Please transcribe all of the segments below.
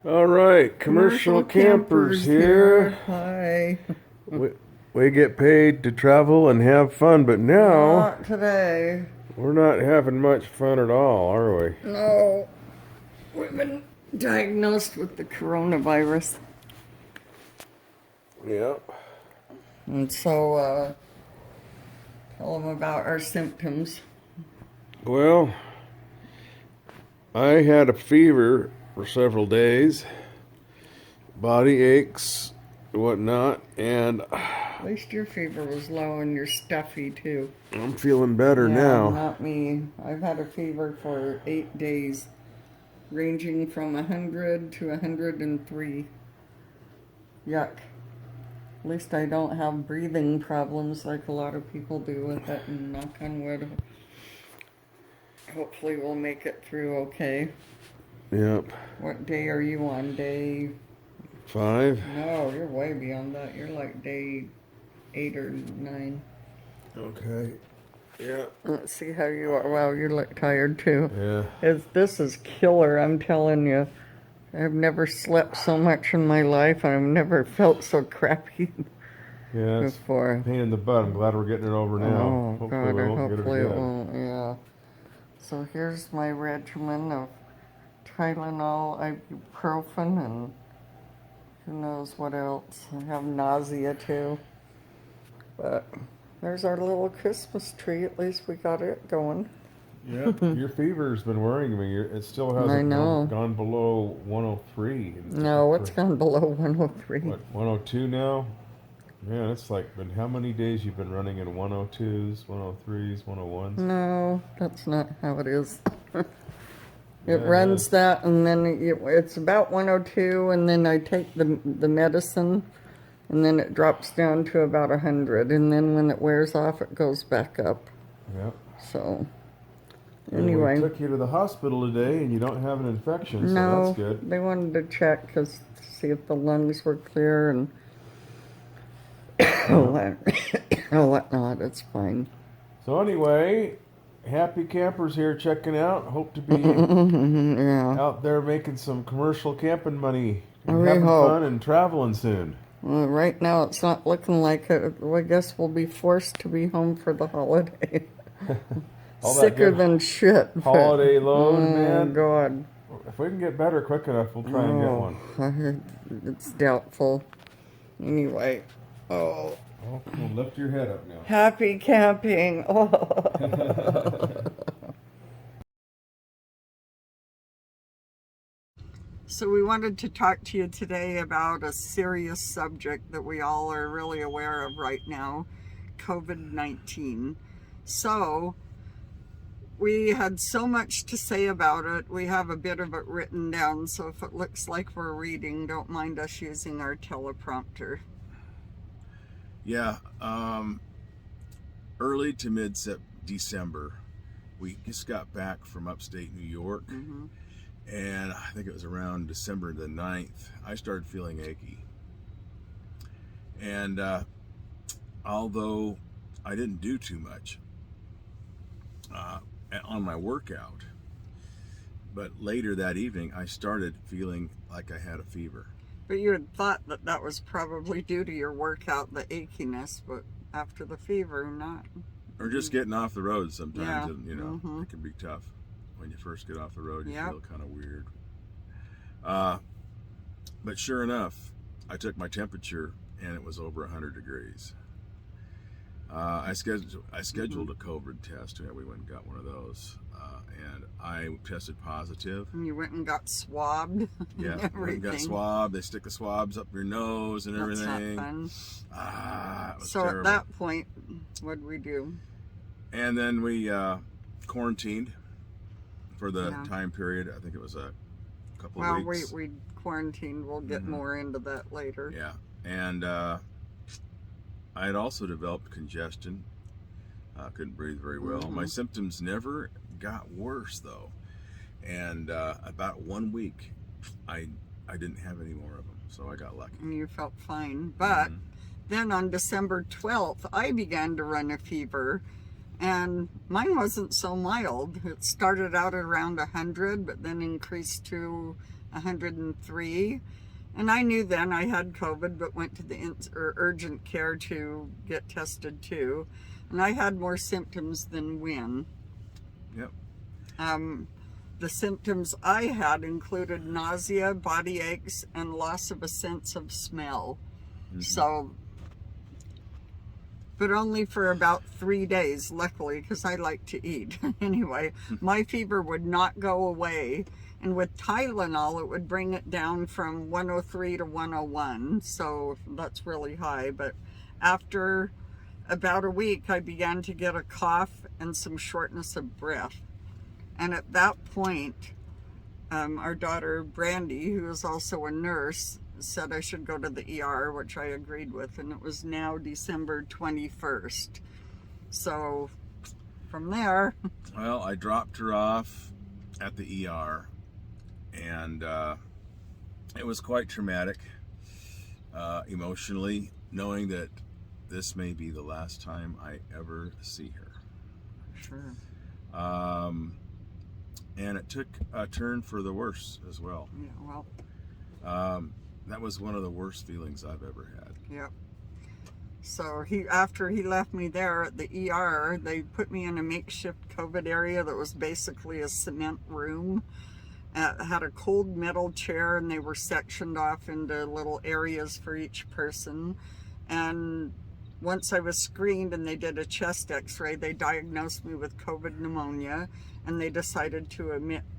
All right, commercial campers here. Hi. We get paid to travel and have fun, but now Not today. we're not having much fun at all, are we? No. We've been diagnosed with the coronavirus. Yeah. And so, tell them about our symptoms. Well, I had a fever for several days, body aches, whatnot, and At least your fever was low and you're stuffy too. I'm feeling better Yeah, now. not me. I've had a fever for 8 days, ranging from 100 to 103. Yuck. At least I don't have breathing problems like a lot of people do with it, and knock on wood. Hopefully we'll make it through okay. Yep. What day are you on? Day... 5. No, you're way beyond that. You're like day 8 or 9. Okay. Yeah. Let's see how you are. Wow, you look tired too. Yeah. This is killer, I'm telling you. I've never slept so much in my life. I've never felt so crappy Yeah, it's before. pain in the butt. I'm glad we're getting it over now. Oh, Hopefully God, we won't hopefully get it again. won't, yeah. So here's my regimen of Tylenol, ibuprofen, and who knows what else. I have nausea too. But there's our little Christmas tree. At least we got it going. Yeah, your fever's been worrying me. It still hasn't I know. gone below 103. No, it's gone below 103. What, 102 now? Man, it's like been how many days you've been running in 102s, 103s, 101s? No, that's not how it is. It Yeah, runs that, and then it's about 102, and then I take the medicine, and then it drops down to about 100, and then when it wears off, it goes back up. Yeah. So, And anyway. we took you to the hospital today, and you don't have an infection, so No, that's good. they wanted to check to see if the lungs were clear and whatnot. It's fine. So anyway, happy campers here checking out. Hope to be Yeah. out there making some commercial camping money, and We having hope. fun and traveling soon. Well, right now it's not looking like it. I guess we'll be forced to be home for the holiday. All that Sicker good than shit. but- holiday load, oh, man. God. If we can get better quick enough, we'll try and get one. It's doubtful. Anyway. Oh. Oh, well, lift your head up now. Happy camping. Oh. So we wanted to talk to you today about a serious subject that we all are really aware of right now, COVID-19. So we had so much to say about it. We have a bit of it written down, so if it looks like we're reading, don't mind us using our teleprompter. Yeah, early to mid-December, we just got back from upstate New York, and I think it was around December the 9th, I started feeling achy. And although I didn't do too much on my workout, but later that evening, I started feeling like I had a fever. But you had thought that that was probably due to your workout, the achiness, but after the fever, not. Or just getting off the road sometimes, Yeah. you know, it can be tough. When you first get off the road, you Yep. feel kind of weird. But sure enough, I took my temperature and it was over 100 degrees. I scheduled a COVID test, and we went and got one of those. And I tested positive. And you went and got swabbed. Yeah, went and got swabbed. They stick the swabs up your nose and That's everything. not fun. It was So terrible. at that point, what did we do? And then we quarantined for the Yeah. time period. I think it was a couple Well, of weeks. we quarantined. We'll get more into that later. Yeah, and I had also developed congestion. I couldn't breathe very well. My symptoms never got worse though, and about 1 week, I didn't have any more of them, so I got lucky. And you felt fine. But then on December 12th, I began to run a fever. And mine wasn't so mild. It started out at around 100, but then increased to 103. And I knew then I had COVID, but went to the urgent care to get tested too. And I had more symptoms than Win. Yep. The symptoms I had included nausea, body aches, and loss of a sense of smell. So, but only for about 3 days, luckily, because I like to eat. Anyway, my fever would not go away. And with Tylenol, it would bring it down from 103 to 101. So that's really high. But after about a week, I began to get a cough and some shortness of breath. And at that point, our daughter Brandy, who is also a nurse, said I should go to the ER, which I agreed with. And it was now December 21st. So from there... Well, I dropped her off at the ER. And it was quite traumatic, emotionally, knowing that this may be the last time I ever see her. Sure. And it took a turn for the worse as well. Yeah, well. That was one of the worst feelings I've ever had. Yep. So after he left me there at the ER, they put me in a makeshift COVID area that was basically a cement room. Had a cold metal chair, and they were sectioned off into little areas for each person. And once I was screened and they did a chest x-ray, they diagnosed me with COVID pneumonia, and they decided to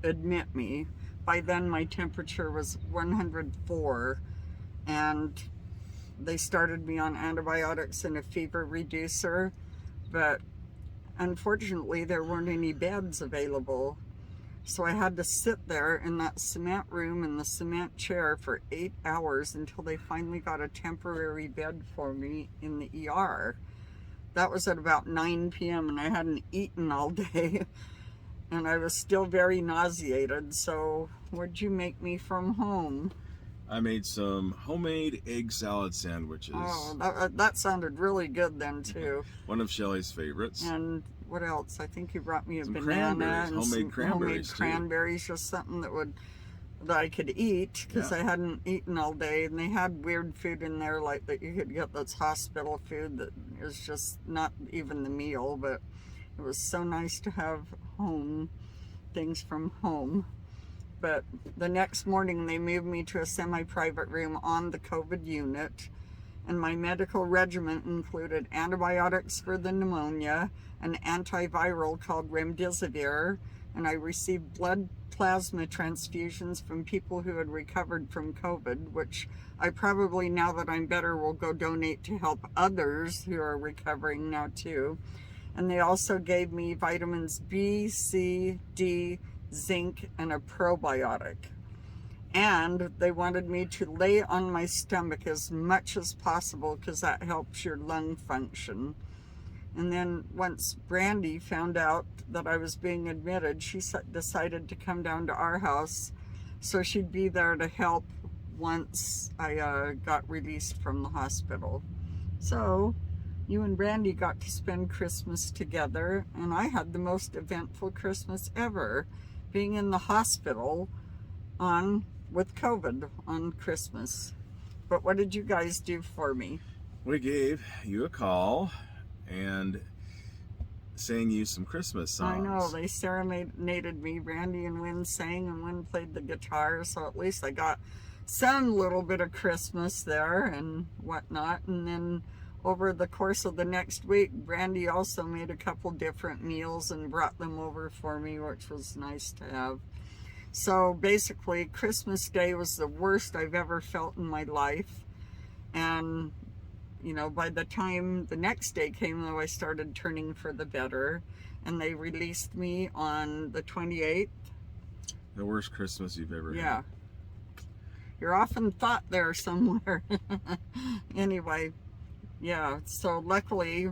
admit me. By then my temperature was 104, and they started me on antibiotics and a fever reducer, but unfortunately there weren't any beds available. So I had to sit there in that cement room in the cement chair for 8 hours until they finally got a temporary bed for me in the ER. That was at about 9 p.m. and I hadn't eaten all day. And I was still very nauseated. So what'd you make me from home? I made some homemade egg salad sandwiches. Oh, that sounded really good then too. One of Shelley's favorites. And what else? I think you brought me a some banana and homemade cranberries, just something that I could eat, because I hadn't eaten all day. And they had weird food in there, like that you could get that's hospital food that is just not even the meal. But it was so nice to have things from home. But the next morning they moved me to a semi-private room on the COVID unit, and my medical regimen included antibiotics for the pneumonia, an antiviral called remdesivir, and I received blood plasma transfusions from people who had recovered from COVID, which I probably, now that I'm better, will go donate to help others who are recovering now too. And they also gave me vitamins B, C, D, zinc, and a probiotic. And they wanted me to lay on my stomach as much as possible because that helps your lung function. And then once Brandy found out that I was being admitted, she decided to come down to our house so she'd be there to help once I got released from the hospital. So you and Brandy got to spend Christmas together, and I had the most eventful Christmas ever, being in the hospital with COVID on Christmas. But what did you guys do for me? We gave you a call and sang you some Christmas songs. I know, they serenaded me. Brandy and Wynn sang, and Wynn played the guitar, so at least I got some little bit of Christmas there and whatnot. And then over the course of the next week, Brandy also made a couple different meals and brought them over for me, which was nice to have. So basically, Christmas Day was the worst I've ever felt in my life. And you know, by the time the next day came, though, I started turning for the better, and they released me on the 28th. The worst Christmas you've ever had. Yeah. You're often thought there somewhere. Anyway, yeah, so luckily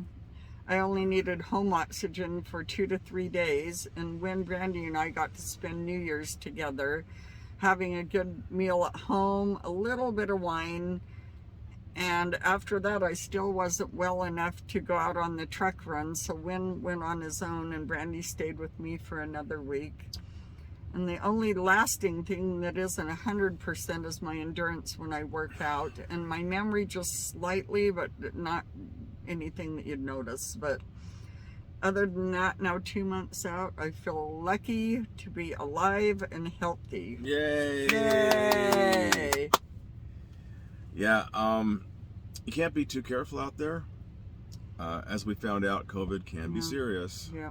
I only needed home oxygen for 2 to 3 days, and when Brandy and I got to spend New Year's together, having a good meal at home, a little bit of wine. And after that, I still wasn't well enough to go out on the truck run, so Wynn went on his own, and Brandy stayed with me for another week. And the only lasting thing that isn't 100% is my endurance when I work out, and my memory just slightly, but not anything that you'd notice. But other than that, now 2 months out, I feel lucky to be alive and healthy. Yay! Yay! Yeah, you can't be too careful out there. As we found out, COVID can be serious. Yeah.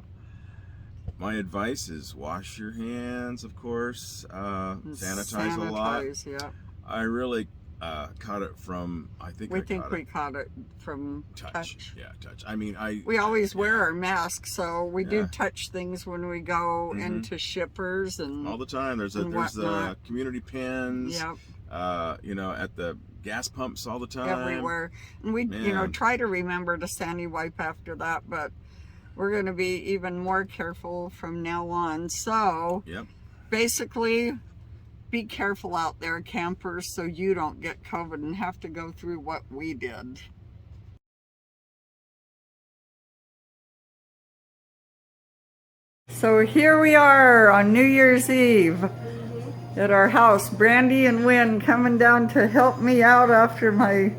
My advice is wash your hands, of course, sanitize a lot. Yeah. I really caught it from, I think We caught it from touch. Yeah, touch. I mean, we always wear our masks, so we do Yeah. touch things when we go into shippers and all the time. There's community pins. Yep. You know, at the gas pumps all the time. Everywhere. And we, try to remember to sandy wipe after that, but we're going to be even more careful from now on. So, basically, be careful out there, campers, so you don't get COVID and have to go through what we did. So here we are on New Year's Eve at our house. Brandy and Wynn coming down to help me out after my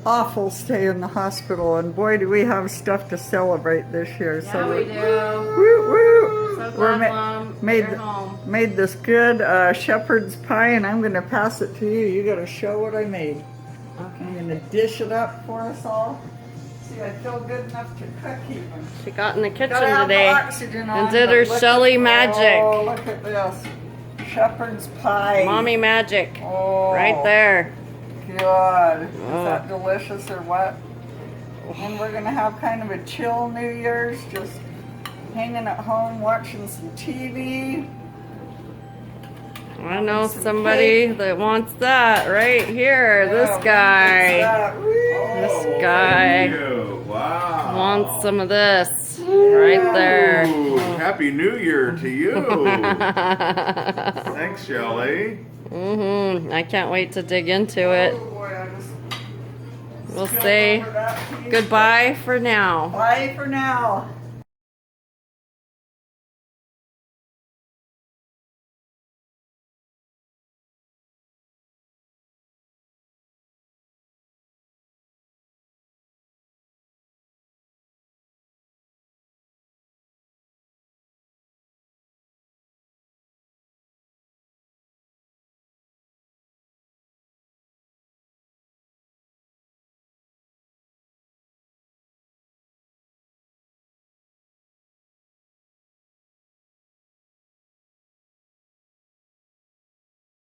awful stay in the hospital, and boy do we have stuff to celebrate this year. Yeah, so we do. Woo woo! So glad, Mom, you're home. Made this good shepherd's pie, and I'm going to pass it to you. You got to show what I made. Okay. I'm going to dish it up for us all. See, I feel good enough to cook even. She got in the kitchen Gotta have the today oxygen on, and did her Shelly magic. Oh, look at this. Shepherd's pie. Mommy magic. Oh, right there. God. Is that delicious or what? And we're going to have kind of a chill New Year's, just hanging at home watching some TV. I know somebody that wants that right here. Yeah, this guy. This guy Wow. wants some of this right there. Ooh, Happy New Year to you. Thanks, Shelly. I can't wait to dig into it. Oh boy, We'll say goodbye for now. Bye for now.